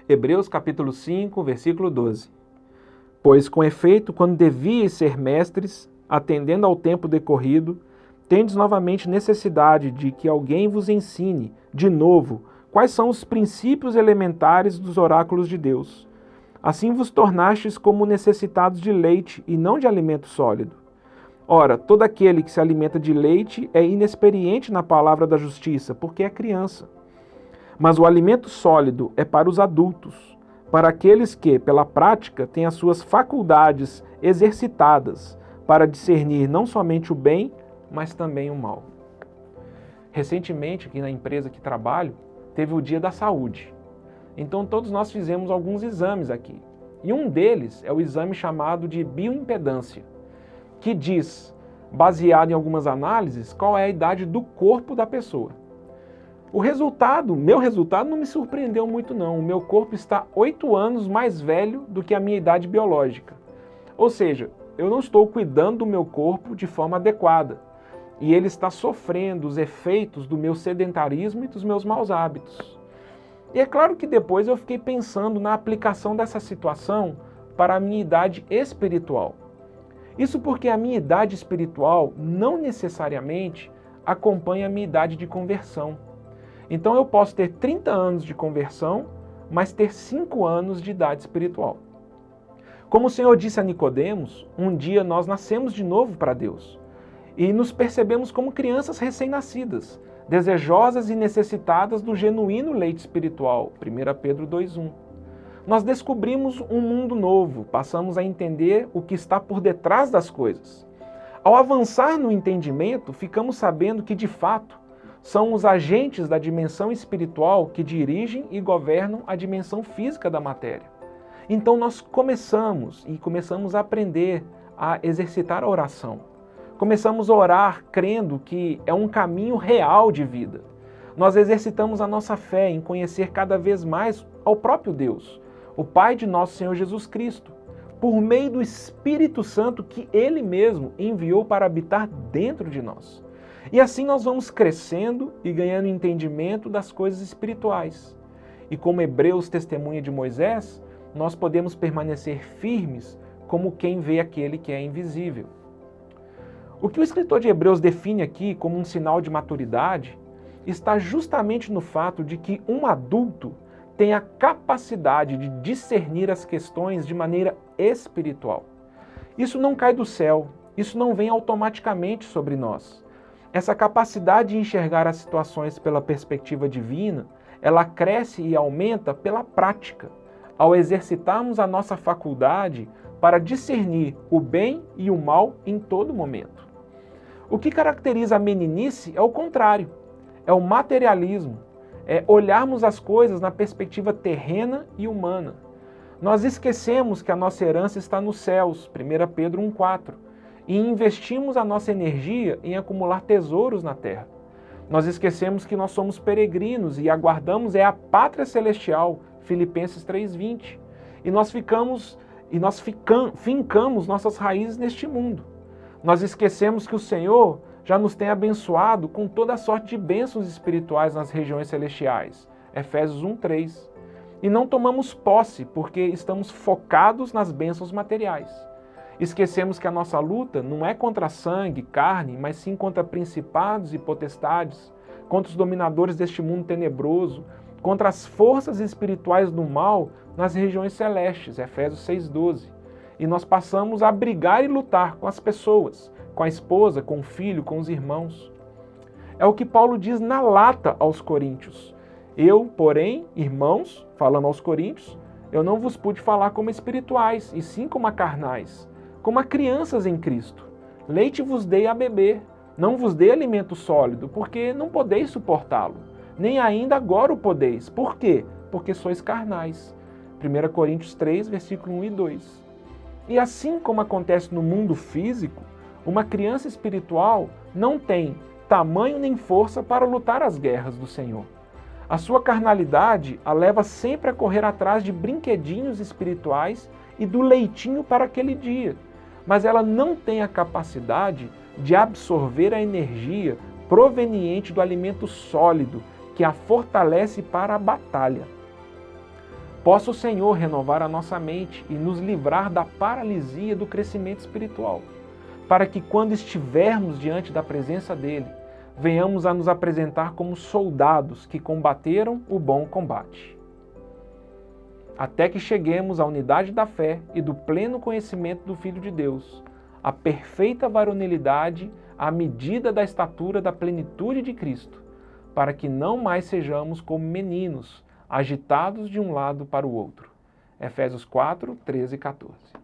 Hebreus capítulo 5, versículo 12. Pois com efeito, quando devíeis ser mestres, atendendo ao tempo decorrido, tendes novamente necessidade de que alguém vos ensine, de novo, quais são os princípios elementares dos oráculos de Deus. Assim vos tornastes como necessitados de leite e não de alimento sólido. Ora, todo aquele que se alimenta de leite é inexperiente na palavra da justiça, porque é criança. Mas o alimento sólido é para os adultos, para aqueles que, pela prática, têm as suas faculdades exercitadas para discernir não somente o bem, mas também o mal. Recentemente, aqui na empresa que trabalho, teve o Dia da Saúde. Então todos nós fizemos alguns exames aqui. E um deles é o exame chamado de bioimpedância, que diz, baseado em algumas análises, qual é a idade do corpo da pessoa. Meu resultado não me surpreendeu muito não. O meu corpo está 8 anos mais velho do que a minha idade biológica. Ou seja, eu não estou cuidando do meu corpo de forma adequada. E ele está sofrendo os efeitos do meu sedentarismo e dos meus maus hábitos. E é claro que depois eu fiquei pensando na aplicação dessa situação para a minha idade espiritual. Isso porque a minha idade espiritual não necessariamente acompanha a minha idade de conversão. Então eu posso ter 30 anos de conversão, mas ter 5 anos de idade espiritual. Como o Senhor disse a Nicodemos, um dia nós nascemos de novo para Deus e nos percebemos como crianças recém-nascidas, desejosas e necessitadas do genuíno leite espiritual, 1 Pedro 2,1. Nós descobrimos um mundo novo, passamos a entender o que está por detrás das coisas. Ao avançar no entendimento, ficamos sabendo que, de fato, são os agentes da dimensão espiritual que dirigem e governam a dimensão física da matéria. Então nós começamos a aprender a exercitar a oração. Começamos a orar crendo que é um caminho real de vida. Nós exercitamos a nossa fé em conhecer cada vez mais ao próprio Deus, o Pai de nosso Senhor Jesus Cristo, por meio do Espírito Santo que Ele mesmo enviou para habitar dentro de nós. E assim nós vamos crescendo e ganhando entendimento das coisas espirituais. E como Hebreus testemunha de Moisés, nós podemos permanecer firmes como quem vê aquele que é invisível. O que o escritor de Hebreus define aqui como um sinal de maturidade está justamente no fato de que um adulto tem a capacidade de discernir as questões de maneira espiritual. Isso não cai do céu, isso não vem automaticamente sobre nós. Essa capacidade de enxergar as situações pela perspectiva divina, ela cresce e aumenta pela prática, ao exercitarmos a nossa faculdade para discernir o bem e o mal em todo momento. O que caracteriza a meninice é o contrário, é o materialismo, é olharmos as coisas na perspectiva terrena e humana. Nós esquecemos que a nossa herança está nos céus, 1 Pedro 1,4, e investimos a nossa energia em acumular tesouros na terra. Nós esquecemos que nós somos peregrinos e aguardamos a pátria celestial, Filipenses 3,20, e nós fincamos nossas raízes neste mundo. Nós esquecemos que o Senhor já nos tem abençoado com toda a sorte de bênçãos espirituais nas regiões celestiais, Efésios 1,3. E não tomamos posse porque estamos focados nas bênçãos materiais. Esquecemos que a nossa luta não é contra sangue, carne, mas sim contra principados e potestades, contra os dominadores deste mundo tenebroso, contra as forças espirituais do mal nas regiões celestes, Efésios 6,12. E nós passamos a brigar e lutar com as pessoas, com a esposa, com o filho, com os irmãos. É o que Paulo diz na lata aos coríntios. Eu, porém, irmãos, falando aos coríntios, eu não vos pude falar como espirituais, e sim como a carnais, como a crianças em Cristo. Leite vos dei a beber, não vos dei alimento sólido, porque não podeis suportá-lo, nem ainda agora o podeis. Por quê? Porque sois carnais. 1 Coríntios 3, versículo 1 e 2. E assim como acontece no mundo físico, uma criança espiritual não tem tamanho nem força para lutar as guerras do Senhor. A sua carnalidade a leva sempre a correr atrás de brinquedinhos espirituais e do leitinho para aquele dia, mas ela não tem a capacidade de absorver a energia proveniente do alimento sólido que a fortalece para a batalha. Possa o Senhor renovar a nossa mente e nos livrar da paralisia do crescimento espiritual, para que quando estivermos diante da presença dele, venhamos a nos apresentar como soldados que combateram o bom combate. Até que cheguemos à unidade da fé e do pleno conhecimento do Filho de Deus, a perfeita varonilidade à medida da estatura da plenitude de Cristo, para que não mais sejamos como meninos, agitados de um lado para o outro. Efésios 4, 13 e 14.